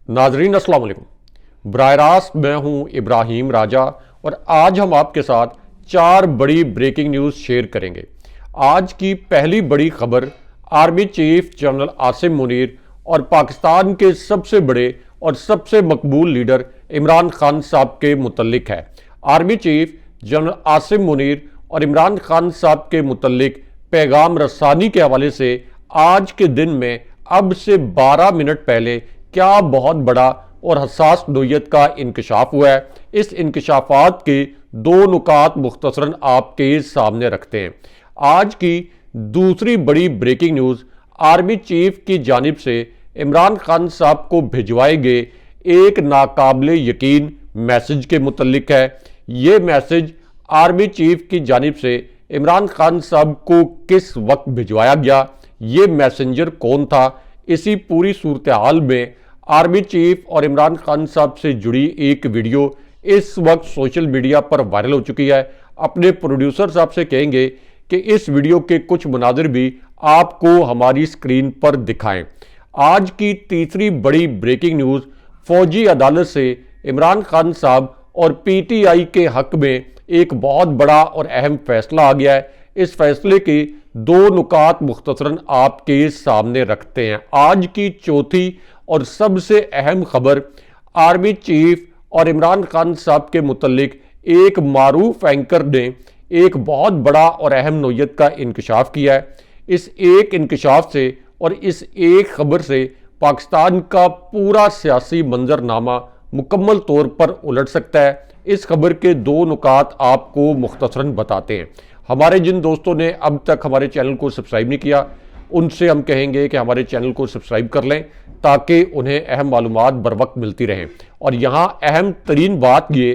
नाजरीन अस्सलाम वालेकुम। बराह रास्त मैं हूं इब्राहिम राजा और आज हम आपके साथ 4 बड़ी ब्रेकिंग न्यूज़ शेयर करेंगे। आज की पहली बड़ी खबर army chief general Asim Munir और पाकिस्तान के सबसे बड़े और सबसे मकबूल लीडर इमरान खान साहब के मुतल्लिक है। Army chief general Asim Munir और इमरान खान साहब के मुतल्लिक पैगाम रसानी के हवाले से आज के दिन में अब से 12 मिनट पहले क्या बहुत बड़ा और हसास नोयत का इंकशाफ हुआ है। इस इंकशाफात के 2 नुकात मुख्तसरन आपके सामने रखते हैं। आज की दूसरी बड़ी ब्रेकिंग न्यूज़ आर्मी चीफ की जानिब से इमरान खान साहब को भिजवाए गए एक नाकाबिले यकीन मैसेज के मुतल्लिक है। ये मैसेज आर्मी चीफ की जानिब से इमरान खान साहब को किस वक्त भिजवाया गया, ये मैसेंजर कौन था, इसी पूरी सूरत हाल में आर्मी चीफ और इमरान खान साहब से जुड़ी एक वीडियो इस वक्त सोशल मीडिया पर वायरल हो चुकी है। अपने प्रोड्यूसर साहब से कहेंगे कि इस वीडियो के कुछ मनाजिर भी आपको हमारी स्क्रीन पर दिखाएं। आज की तीसरी बड़ी ब्रेकिंग न्यूज़, फौजी अदालत से इमरान खान साहब और पीटीआई के हक में एक बहुत बड़ा और अहम फैसला आ गया है। इस फैसले के 2 नुकात मुख्तसरन आपके सामने रखते हैं। आज की चौथी और सबसे अहम खबर, आर्मी चीफ और इमरान खान साहब के मुतल्लिक एक मारूफ एंकर ने एक बहुत बड़ा और अहम नोयत का इंकशाफ किया है। इस एक इंकशाफ से और इस एक खबर से पाकिस्तान का पूरा सियासी मंजरनामा मुकम्मल तौर पर उलट सकता है। इस खबर के 2 नुकात आपको मुख्तसरन बताते हैं। हमारे जिन दोस्तों ने अब तक हमारे चैनल को सब्सक्राइब नहीं किया, उनसे हम कहेंगे कि हमारे चैनल को सब्सक्राइब कर लें ताकि उन्हें अहम मालूमात बर वक्त मिलती रहें। और यहाँ अहम तरीन बात ये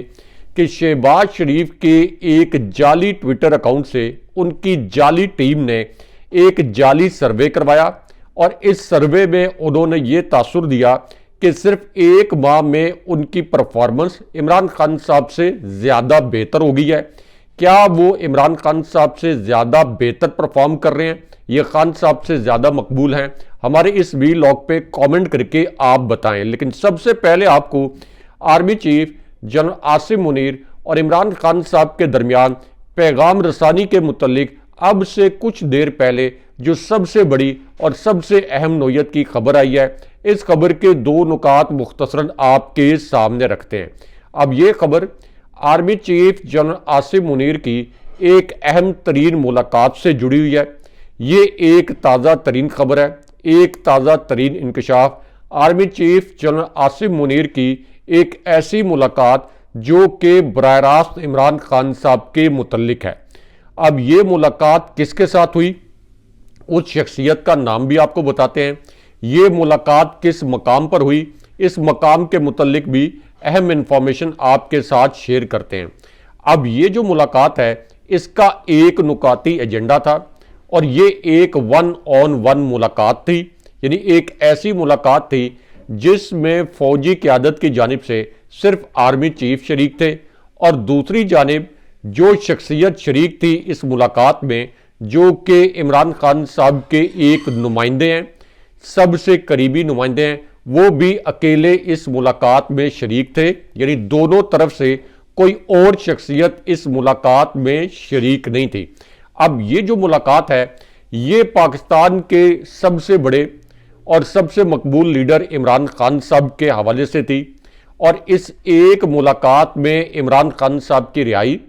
कि शहबाज शरीफ के एक जाली ट्विटर अकाउंट से उनकी जाली टीम ने एक जाली सर्वे करवाया और इस सर्वे में उन्होंने ये तासुर दिया कि सिर्फ 1 माह में उनकी परफॉर्मेंस इमरान खान साहब से ज़्यादा बेहतर हो गई है। क्या वो इमरान खान साहब से ज़्यादा बेहतर परफॉर्म कर रहे हैं, ये खान साहब से ज़्यादा मकबूल हैं? हमारे इस वीलॉग पे कमेंट करके आप बताएं। लेकिन सबसे पहले आपको army chief general Asim Munir और इमरान खान साहब के दरमियान पैगाम रसानी के मुतल्लिक अब से कुछ देर पहले जो सबसे बड़ी और सबसे अहम नोयत की खबर आई है, इस खबर के 2 नुकात मुख्तसरन आपके सामने रखते हैं। अब ये खबर army chief general Asim Munir की एक अहम तरीन मुलाकात से जुड़ी हुई है। ये एक ताज़ा तरीन खबर है, एक ताज़ा तरीन इंकशाफ army chief general Asim Munir की एक ऐसी मुलाकात जो कि बराह रास्त इमरान खान साहब के मुतल्लिक है। अब ये मुलाकात किसके साथ हुई, उस शख्सियत का नाम भी आपको बताते हैं। ये मुलाकात किस मकाम पर हुई, इस मकाम के मुतल्लिक भी अहम इंफॉर्मेशन आपके साथ शेयर करते हैं। अब ये जो मुलाकात है इसका एक नुकाती एजेंडा था और ये एक 1-on-1 मुलाकात थी, यानी एक ऐसी मुलाकात थी जिसमें फौजी क़यादत की जानिब से सिर्फ आर्मी चीफ शरीक थे और दूसरी जानिब जो शख्सियत शरीक थी इस मुलाकात में, जो कि इमरान खान साहब के एक नुमाइंदे हैं, सबसे करीबी नुमाइंदे हैं, वो भी अकेले इस मुलाकात में शरीक थे। यानी दोनों तरफ से कोई और शख्सियत इस मुलाकात में शरीक नहीं थी। अब ये जो मुलाकात है ये पाकिस्तान के सबसे बड़े और सबसे मकबूल लीडर इमरान खान साहब के हवाले से थी और इस एक मुलाकात में इमरान खान साहब की रिहाई,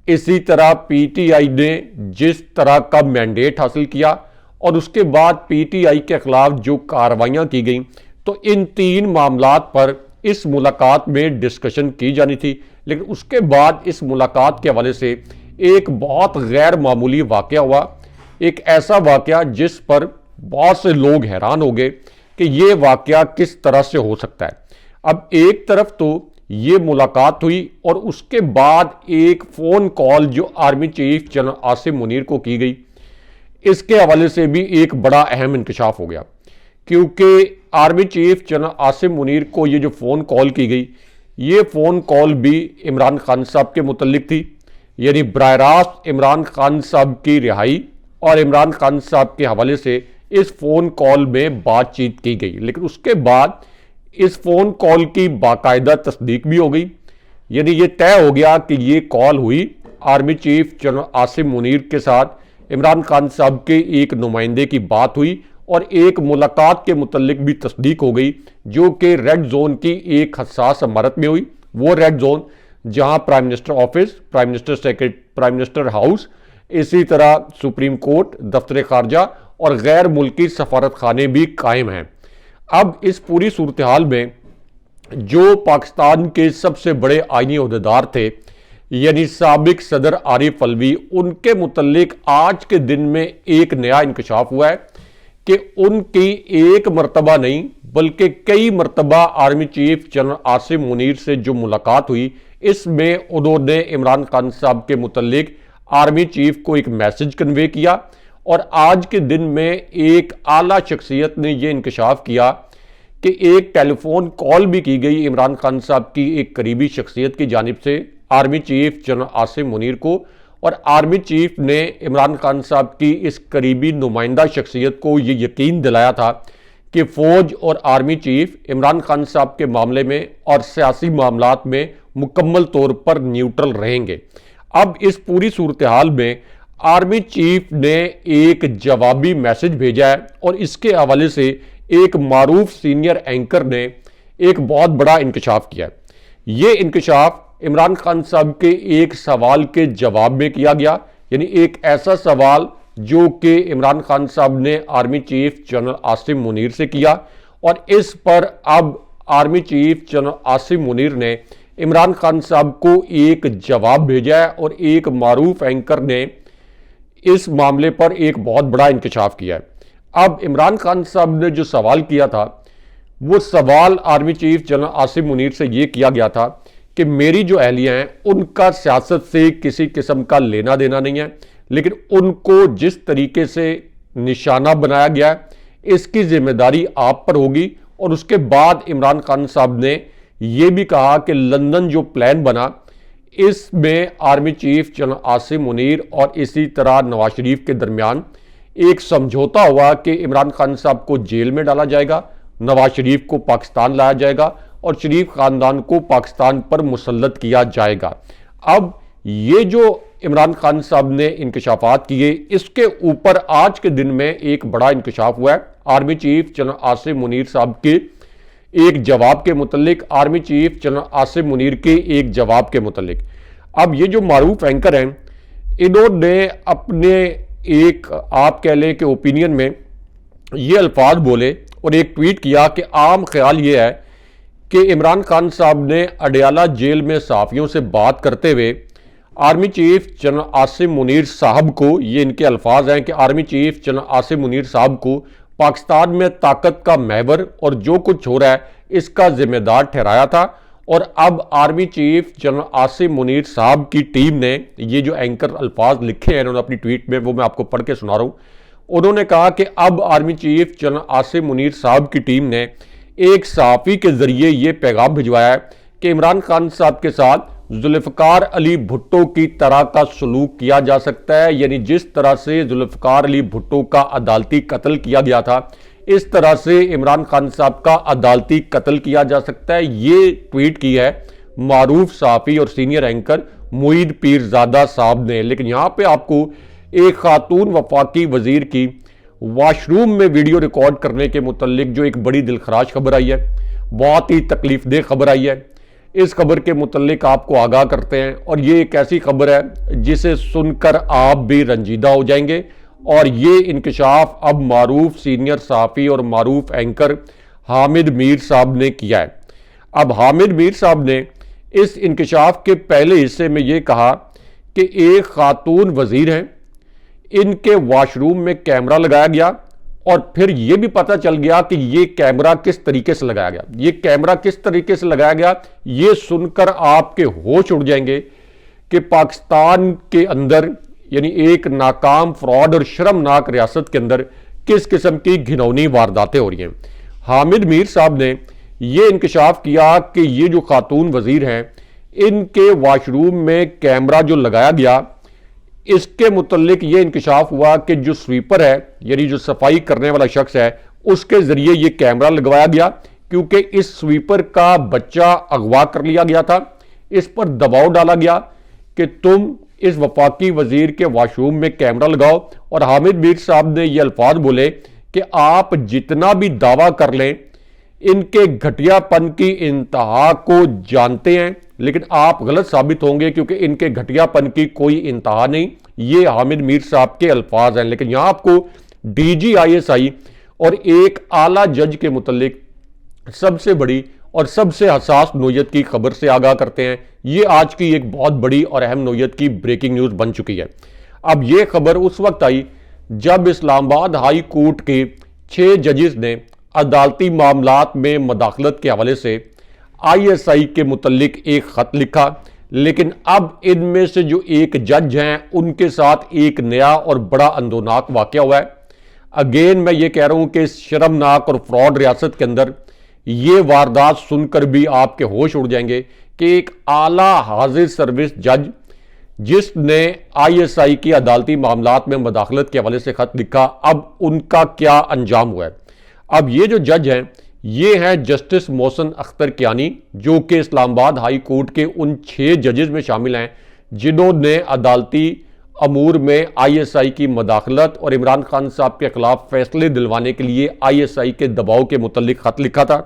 इसी तरह पीटीआई ने जिस तरह का मैंडेट हासिल किया और उसके बाद पीटीआई के खिलाफ जो कार्रवाइयाँ की गई, तो इन 3 मामलात पर इस मुलाकात में डिस्कशन की जानी थी। लेकिन उसके बाद इस मुलाकात के हवाले से एक बहुत गैर मामूली वाक़या हुआ, एक ऐसा वाक़या जिस पर बहुत से लोग हैरान हो गए कि ये वाक़या किस तरह से हो सकता है। अब एक तरफ तो ये मुलाकात हुई और उसके बाद एक फ़ोन कॉल जो army chief general Asim Munir को की गई, इसके हवाले से भी एक बड़ा अहम इंकशाफ हो गया, क्योंकि army chief general Asim Munir को ये जो फ़ोन कॉल की गई, ये फ़ोन कॉल भी इमरान खान साहब के मुतल्लिक थी। यानी बराह रास्त इमरान खान साहब की रिहाई और इमरान खान साहब के हवाले से इस फ़ोन कॉल में बातचीत की गई। लेकिन उसके बाद इस फोन कॉल की बाकायदा तस्दीक भी हो गई, यानी ये तय हो गया कि ये कॉल हुई army chief general Asim Munir के साथ इमरान खान साहब के एक नुमाइंदे की बात हुई और एक मुलाकात के मुतल्लिक भी तस्दीक हो गई जो कि रेड जोन की एक हसास इमारत में हुई। वो रेड जोन जहां prime minister office, prime minister secretary, prime minister house, इसी तरह सुप्रीम कोर्ट, दफ्तर खारजा और गैर मुल्की सफारत खाने भी कायम हैं। अब इस पूरी सूरत हाल में जो पाकिस्तान के सबसे बड़े आईनी ओहदेदार थे यानी साबिक सदर आरिफ अलवी, उनके मुतल्लिक आज के दिन में एक नया इंकशाफ हुआ है कि उनकी एक मरतबा नहीं बल्कि कई मरतबा army chief general Asim Munir से जो मुलाकात हुई, इसमें उन्होंने इमरान खान साहब के मुतल्लिक आर्मी चीफ को एक मैसेज कन्वे किया और आज के दिन में एक आला शख्सियत ने यह इंकशाफ किया कि एक टेलीफोन कॉल भी की गई इमरान खान साहब की एक करीबी शख्सियत की जानिब से army chief general Asim Munir को, और आर्मी चीफ ने इमरान खान साहब की इस करीबी नुमाइंदा शख्सियत को ये यकीन दिलाया था कि फौज और आर्मी चीफ इमरान खान साहब के मामले में और सियासी मामलात में मुकम्मल तौर पर न्यूट्रल रहेंगे। अब इस पूरी सूरत हाल में आर्मी चीफ ने एक जवाबी मैसेज भेजा है और इसके हवाले से एक मारूफ सीनियर एंकर ने एक बहुत बड़ा इंकशाफ किया है। ये इंकशाफ इमरान खान साहब के एक सवाल के जवाब में किया गया, यानी एक ऐसा सवाल जो कि इमरान खान साहब ने army chief general Asim Munir से किया और इस पर अब army chief general Asim Munir ने इमरान खान साहब को एक जवाब भेजा है और एक मारूफ एंकर ने इस मामले पर एक बहुत बड़ा इंकशाफ किया है। अब इमरान खान साहब ने जो सवाल किया था वो सवाल army chief general Asim Munir से ये किया गया था कि मेरी जो अहलिया हैं उनका सियासत से किसी किस्म का लेना देना नहीं है, लेकिन उनको जिस तरीके से निशाना बनाया गया है इसकी जिम्मेदारी आप पर होगी। और उसके बाद इमरान खान साहब ने यह भी कहा कि लंदन जो प्लान बना इसमें army chief general Asim Munir और इसी तरह नवाज शरीफ के दरमियान एक समझौता हुआ कि इमरान खान साहब को जेल में डाला जाएगा, नवाज शरीफ को पाकिस्तान लाया जाएगा और शरीफ खानदान को पाकिस्तान पर मुसल्लत किया जाएगा। अब ये जो इमरान खान साहब ने इंकशाफात किए इसके ऊपर आज के दिन में एक बड़ा इंकशाफ हुआ है army chief general Asim Munir साहब के एक जवाब के मुतल्लिक, army chief general Asim Munir के एक जवाब के मुतल्लिक। अब ये जो मारूफ एंकर हैं इन्होंने अपने एक आप कह लें कि ओपिनियन में ये अल्फाज बोले और एक ट्वीट किया कि आम ख्याल ये है कि इमरान खान साहब ने अडयाला जेल में सहाफियों से बात करते हुए army chief general Asim Munir साहब को, ये इनके अल्फाज हैं कि army chief general Asim Munir साहब को पाकिस्तान में ताकत का महवर और जो कुछ हो रहा है इसका जिम्मेदार ठहराया था। और अब army chief general Asim Munir साहब की टीम ने ये जो एंकर अल्फाज लिखे हैं इन्होंने अपनी ट्वीट में, वो मैं आपको पढ़ के सुना रहा हूं। उन्होंने कहा कि अब army chief general Asim Munir साहब की टीम ने एक सहाफ़ी के जरिए ये पैगाम भिजवाया है कि इमरान खान साहब के साथ जुल्फ़िकार अली भुट्टो की तरह का सलूक किया जा सकता है, यानी जिस तरह से जुल्फ़िकार अली भुट्टो का अदालती कत्ल किया गया था इस तरह से इमरान खान साहब का अदालती कत्ल किया जा सकता है। ये ट्वीट की है मारूफ सहाफ़ी और सीनियर एंकर मुईद पीरजादा साहब ने। लेकिन यहाँ पे आपको एक खातून वफाकी वजीर की वॉशरूम में वीडियो रिकॉर्ड करने के मुतल्लिक जो एक बड़ी दिलखराश खबर आई है, बहुत ही तकलीफदेह खबर आई है, इस खबर के मुतल्लिक आपको आगाह करते हैं। और ये एक ऐसी खबर है जिसे सुनकर आप भी रंजीदा हो जाएंगे। और ये इंकशाफ अब मारूफ सीनियर सहाफ़ी और मारूफ एंकर हामिद मीर साहब ने किया है। अब हामिद मीर साहब ने इस इंकशाफ के पहले हिस्से में ये कहा कि एक खातून वजीर हैं, इनके वॉशरूम में कैमरा लगाया गया और फिर यह भी पता चल गया कि यह कैमरा किस तरीके से लगाया गया। यह कैमरा किस तरीके से लगाया गया यह सुनकर आपके होश उड़ जाएंगे कि पाकिस्तान के अंदर यानी एक नाकाम फ्रॉड और शर्मनाक रियासत के अंदर किस किस्म की घिनौनी वारदातें हो रही हैं। हामिद मीर साहब ने यह इंकशाफ किया कि ये जो खातून वजीर हैं इनके वॉशरूम में कैमरा जो लगाया गया इसके मुतल्लिक ये इंकशाफ हुआ कि जो स्वीपर है यानी जो सफाई करने वाला शख्स है उसके जरिए ये कैमरा लगवाया गया। क्योंकि इस स्वीपर का बच्चा अगवा कर लिया गया था। इस पर दबाव डाला गया कि तुम इस वफाकी वजीर के वाशरूम में कैमरा लगाओ, और हामिद मीर साहब ने ये अल्फाज बोले कि आप जितना भी दावा कर लें, इनके घटियापन की इंतहा को जानते हैं, लेकिन आप गलत साबित होंगे क्योंकि इनके घटियापन की कोई इंतहा नहीं। ये हामिद मीर साहब के अल्फाज हैं। लेकिन यहां आपको DGISI और एक आला जज के मुतल्लिक सबसे बड़ी और सबसे हसास नोयत की खबर से आगाह करते हैं। ये आज की एक बहुत बड़ी और अहम नोयत की ब्रेकिंग न्यूज बन चुकी है। अब यह खबर उस वक्त आई जब इस्लामाबाद हाई कोर्ट के 6 जजेस ने अदालती मामलात में मदाखलत के हवाले से ISI के मुतल्लिक एक खत लिखा। लेकिन अब इनमें से जो एक जज हैं, उनके साथ एक नया और बड़ा अंदोनाक वाकया हुआ है। अगेन मैं ये कह रहा हूं कि शर्मनाक और फ्रॉड रियासत के अंदर ये वारदात सुनकर भी आपके होश उड़ जाएंगे कि एक आला हाजिर सर्विस जज जिसने ISI की अदालती मामलात में मदाखलत के हवाले से खत लिखा, अब उनका क्या अंजाम हुआ है। अब ये जो जज हैं, ये हैं जस्टिस मोहसिन अख्तर कियानी, जो कि इस्लामाबाद हाई कोर्ट के उन 6 जजेस में शामिल हैं जिन्होंने अदालती अमूर में ISI की मदाखलत और इमरान खान साहब के खिलाफ फैसले दिलवाने के लिए ISI के दबाव के मुतल्लिक खत लिखा था।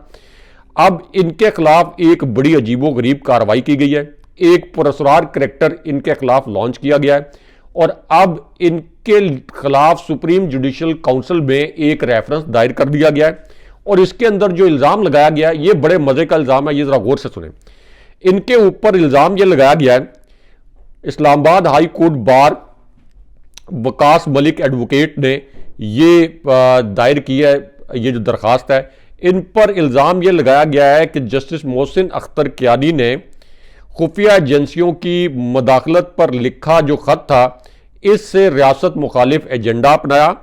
अब इनके खिलाफ एक बड़ी अजीबो गरीब कार्रवाई की गई है। एक पुरस्कार करैक्टर इनके खिलाफ लॉन्च किया गया है, और अब इनके खिलाफ सुप्रीम जुडिशल काउंसिल में एक रेफरेंस दायर कर दिया गया है। और इसके अंदर जो इल्जाम लगाया गया है, ये बड़े मजे का इल्जाम है, ये जरा गौर से सुने। इनके ऊपर इल्जाम ये लगाया गया है, Islamabad high court bar Waqas Malik advocate ने ये दायर किया है, ये जो दरखास्त है, इन पर इल्जाम ये लगाया गया है कि जस्टिस मोहसिन अख्तर कियानी ने खुफिया एजेंसियों की मदाखलत पर लिखा जो खत था, इससे रियासत मुखालिफ एजेंडा अपनाया।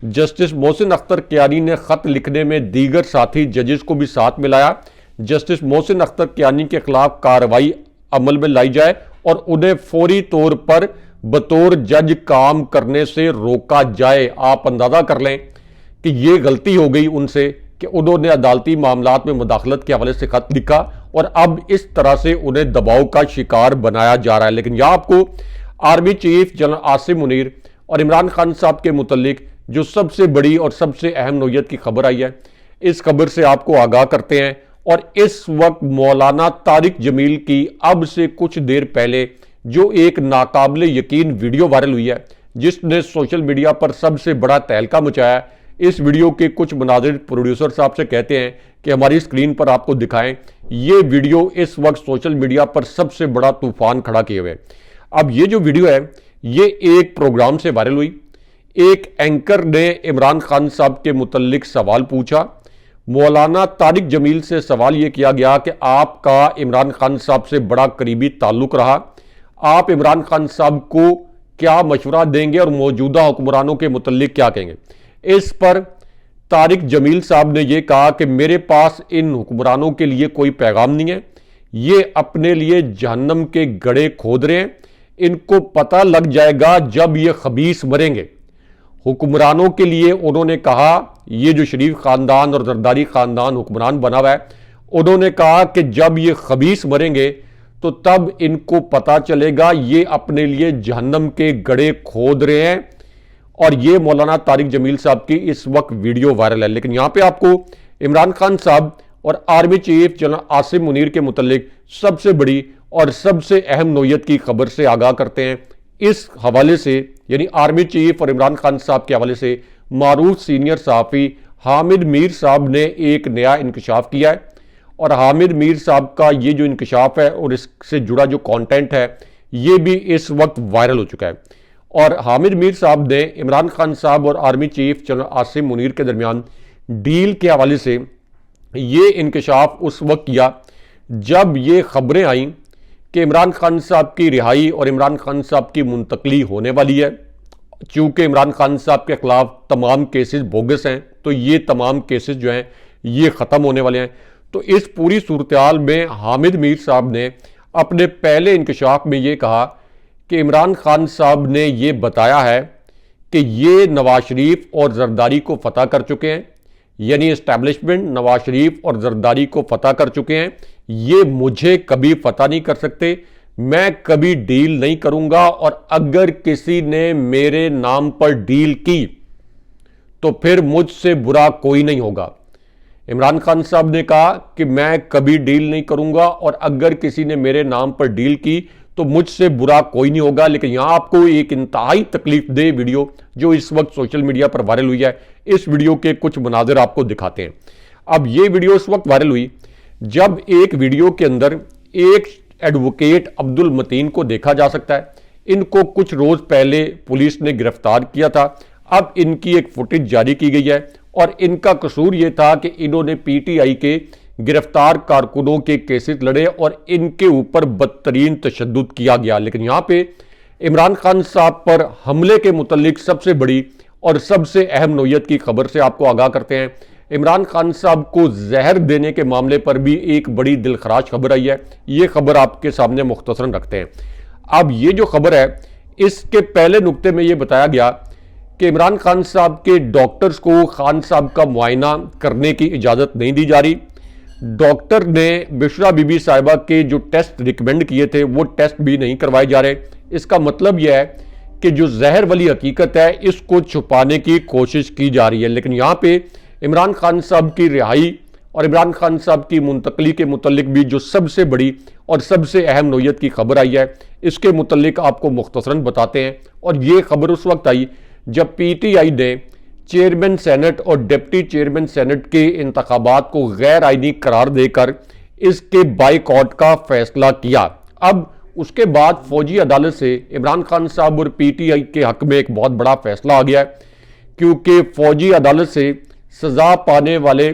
जस्टिस मोहसिन अख्तर कियानी ने खत लिखने में दीगर साथी जजेस को भी साथ मिलाया। जस्टिस मोहसिन अख्तर कियानी के खिलाफ कार्रवाई अमल में लाई जाए और उन्हें फौरी तौर पर बतौर जज काम करने से रोका जाए। आप अंदाजा कर लें कि यह गलती हो गई उनसे कि उन्होंने अदालती मामलात में मुदाखलत के हवाले से खत लिखा और अब इस तरह से उन्हें दबाव का शिकार बनाया जा रहा है। लेकिन यहां आपको army chief general Asim Munir और इमरान खान साहब के मुतल्लिक जो सबसे बड़ी और सबसे अहम नोयत की खबर आई है, इस खबर से आपको आगाह करते हैं। और इस वक्त मौलाना तारिक जमील की अब से कुछ देर पहले जो एक नाकाबिले यकीन वीडियो वायरल हुई है, जिसने सोशल मीडिया पर सबसे बड़ा तहलका मचाया, इस वीडियो के कुछ मुनाजिर प्रोड्यूसर साहब से कहते हैं कि हमारी स्क्रीन पर आपको दिखाएं। ये वीडियो इस वक्त सोशल मीडिया पर सबसे बड़ा तूफान खड़ा किए हुए। अब ये जो वीडियो है, ये एक प्रोग्राम से वायरल हुई। एक एंकर ने इमरान खान साहब के मुतल्लिक सवाल पूछा। मौलाना तारिक जमील से सवाल यह किया गया कि आपका इमरान खान साहब से बड़ा करीबी ताल्लुक रहा, आप इमरान खान साहब को क्या मशवरा देंगे और मौजूदा हुक्मरानों के मुतल्लिक क्या कहेंगे। इस पर तारिक जमील साहब ने यह कहा कि मेरे पास इन हुक्मरानों के लिए कोई पैगाम नहीं है, ये अपने लिए जहन्नम के गड्ढे खोद रहे हैं, इनको पता लग जाएगा जब ये खबीस मरेंगे। हुक्मरानों के लिए उन्होंने कहा, ये जो शरीफ खानदान और जरदारी खानदान हुक्मरान बना हुआ है, उन्होंने कहा कि जब ये खबीस मरेंगे तो तब इनको पता चलेगा ये अपने लिए जहन्नम के गड्ढे खोद रहे हैं। और ये मौलाना तारिक जमील साहब की इस वक्त वीडियो वायरल है। लेकिन यहां पे आपको इमरान खान साहब और army chief general Asim Munir के मुतल्लिक सबसे बड़ी और सबसे अहम नोयत की खबर से आगाह करते हैं। इस हवाले से, यानी आर्मी चीफ और इमरान खान साहब के हवाले से, मारूफ सीनियर सहाफ़ी हामिद मीर साहब ने एक नया इंकशाफ किया है। और हामिद मीर साहब का ये जो इंकशाफ है और इससे जुड़ा जो कंटेंट है, ये भी इस वक्त वायरल हो चुका है। और हामिद मीर साहब ने इमरान खान साहब और army chief general Asim Munir के दरमियान डील के हवाले से ये इंकशाफ उस वक्त किया जब ये खबरें आईं कि इमरान खान साहब की रिहाई और इमरान खान साहब की मुंतकली होने वाली है। चूंकि इमरान खान साहब के खिलाफ तमाम केसेस बोगस हैं, तो ये तमाम केसेस जो हैं ये ख़त्म होने वाले हैं। तो इस पूरी सूरत-ए-हाल में हामिद मीर साहब ने अपने पहले इंकशाफ में ये कहा कि इमरान खान साहब ने ये बताया है कि ये नवाज शरीफ और जरदारी को फतह कर चुके हैं, यानी एस्टैब्लिशमेंट नवाज शरीफ और जरदारी को फतह कर चुके हैं। ये मुझे कभी फतह नहीं कर सकते, मैं कभी डील नहीं करूंगा, और अगर किसी ने मेरे नाम पर डील की तो फिर मुझसे बुरा कोई नहीं होगा। इमरान खान साहब ने कहा कि मैं कभी डील नहीं करूंगा, और अगर किसी ने मेरे नाम पर डील की तो मुझसे बुरा कोई नहीं होगा। लेकिन यहां आपको एक इंतहाई तकलीफदेह वीडियो जो इस वक्त सोशल मीडिया पर वायरल हुई है, इस वीडियो के कुछ मनाजिर आपको दिखाते हैं। अब ये वीडियो उस वक्त वायरल हुई जब एक वीडियो के अंदर एक एडवोकेट अब्दुल मतीन को देखा जा सकता है। इनको कुछ रोज पहले पुलिस ने गिरफ्तार किया था। अब इनकी एक फुटेज जारी की गई है, और इनका कसूर यह था कि इन्होंने पीटीआई के गिरफ्तार कारकुनों के केसेस लड़े और इनके ऊपर बदतरीन तशद्दुद किया गया। लेकिन यहां पे इमरान खान साहब पर हमले के मुतालिक सबसे बड़ी और सबसे अहम नोयत की खबर से आपको आगाह करते हैं। इमरान खान साहब को जहर देने के मामले पर भी एक बड़ी दिलखराज खबर आई है। ये खबर आपके सामने मुख्तसरन रखते हैं। अब ये जो खबर है, इसके पहले नुक्ते में ये बताया गया कि इमरान खान साहब के डॉक्टर्स को खान साहब का मुआयना करने की इजाज़त नहीं दी जा रही। डॉक्टर ने बिशरा बीबी साहिबा के जो टेस्ट रिकमेंड किए थे वो टेस्ट भी नहीं करवाए जा रहे। इसका मतलब यह है कि जो जहर वाली हकीकत है इसको छुपाने की कोशिश की जा रही है। लेकिन यहाँ पे इमरान खान साहब की रिहाई और इमरान खान साहब की मुंतकली के मुतल्लिक भी जो सबसे बड़ी और सबसे अहम नोयत की खबर आई है, इसके मुतल्लिक आपको मुख्तसरन बताते हैं। और ये खबर उस वक्त आई जब पीटीआई ने चेयरमैन सेनेट और डिप्टी चेयरमैन सेनेट के इंतखाबात को गैर आईनी करार देकर इसके बाइकआउट का फैसला किया। अब उसके बाद फौजी अदालत से इमरान खान साहब और पीटीआई के हक में एक बहुत बड़ा फैसला आ गया है, क्योंकि फौजी अदालत से सजा पाने वाले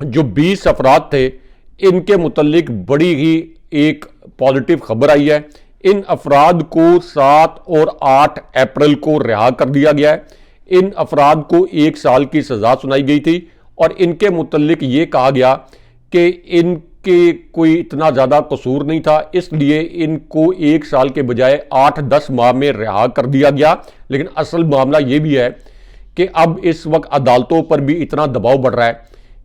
जो 20 अफराद थे इनके मुतल्लिक बड़ी ही एक पॉजिटिव खबर आई है। इन अफराद को 7 और 8 अप्रैल को रिहा कर दिया गया है। इन अफराद को 1 साल की सजा सुनाई गई थी और इनके मुतल्लिक ये कहा गया कि इनके कोई इतना ज़्यादा कसूर नहीं था, इसलिए इनको 1 साल के बजाय 8-10 माह में रिहा कर दिया गया। लेकिन असल मामला ये भी है कि अब इस वक्त अदालतों पर भी इतना दबाव बढ़ रहा है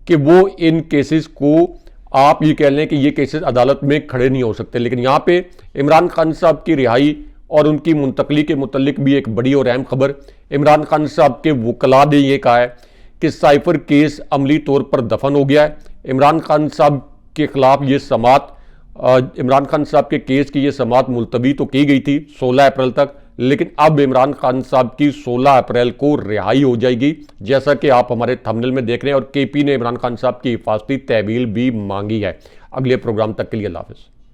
कि वो इन केसेस को, आप ये कह लें कि ये केसेस अदालत में खड़े नहीं हो सकते। लेकिन यहाँ पे इमरान खान साहब की रिहाई और उनकी मुंतकली के मुतल्लिक भी एक बड़ी और अहम खबर। इमरान खान साहब के वकला ने यह कहा है कि साइफर केस अमली तौर पर दफन हो गया है। इमरान खान साहब के खिलाफ ये समात, इमरान खान साहब के केस की ये समात मुलतवी तो की गई थी 16 अप्रैल तक, लेकिन अब इमरान खान साहब की 16 अप्रैल को रिहाई हो जाएगी, जैसा कि आप हमारे थंबनेल में देख रहे हैं। और केपी ने इमरान खान साहब की हिफाजती तहवील भी मांगी है। अगले प्रोग्राम तक के लिए अल्लाह हाफ़िज़।